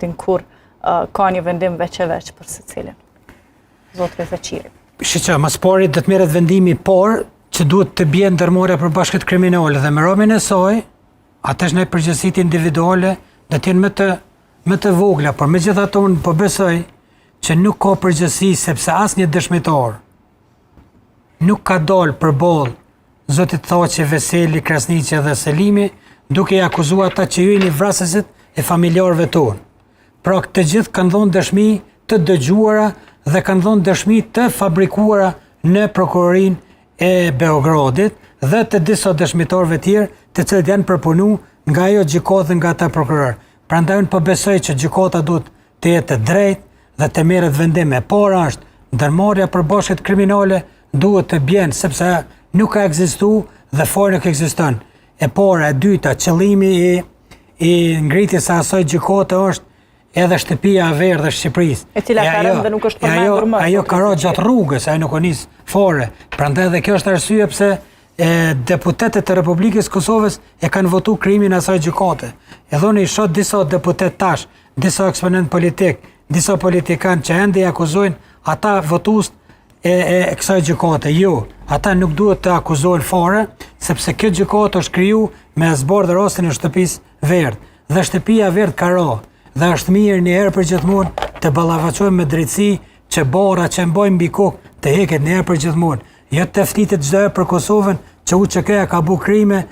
tin kur ka një vendim veç për secilin. Zotri Veçiri. Shiqa, mas pari do të merret vendimi, por që duhet të bie ndërmarrja për bashkët kriminale dhe me ramin e saj, atësh në përgjegjësitë individuale do të jenë më të vogla, por megjithatë unë po besoj që nuk ka përgjegjësi sepse asnjë dëshmitar nuk ka dalë përballë zotit Thaqi, Veseli, Krasniqi dhe Selimi, duke i akuzuar ata që jeni vrasësit e familjarëve tonë. Pra këtë gjithë kanë dhënë dëshmi të dëgjuara dhe kanë dhënë dëshmi të fabrikuara në prokurorinë e Beogradit dhe të disa dëshmitarëve tjerë të cilët janë përpunu nga ajo gjykatë nga ata prokuror. Prandaj unë po besoj që gjykata duhet të jetë e drejtë dhe të merret vendime. Por është ndërmarrja për bashkët kriminale duhet të bjen sepse nuk ka ekzistuar dhe fare nuk ekziston. E para, e dyta, qëllimi i ngritjes së asaj gjykate është edhe shtëpia e verdhë e Shqipërisë. E cila ka rënë dhe nuk është përmendur më. Ajo ka rënë gjatë rrugës, ajo nuk u nis fare. Prandaj edhe kjo është arsye pse deputetët e Republikës Kosovës e kanë votuar krimin e asaj gjykate. E dhoni shoh disa deputet tash, disa eksponent politik, disa politikanë që ende i akuzojnë ata votues e kësaj gjykate. Jo, ata nuk duhet të akuzohen fare, sepse kjo gjykatë është kriju me zbardhë rastin e shtëpisë verdhë. Dhe shtëpia verdhë ka ra. Dhe është mirë një herë për gjithmonë të ballafaqohemi me drejtësi që barra që mbojnë mbi kokë të heket një herë për gjithmonë. Jo të ftitet çdo herë për Kosovën që u çka ka bu krime.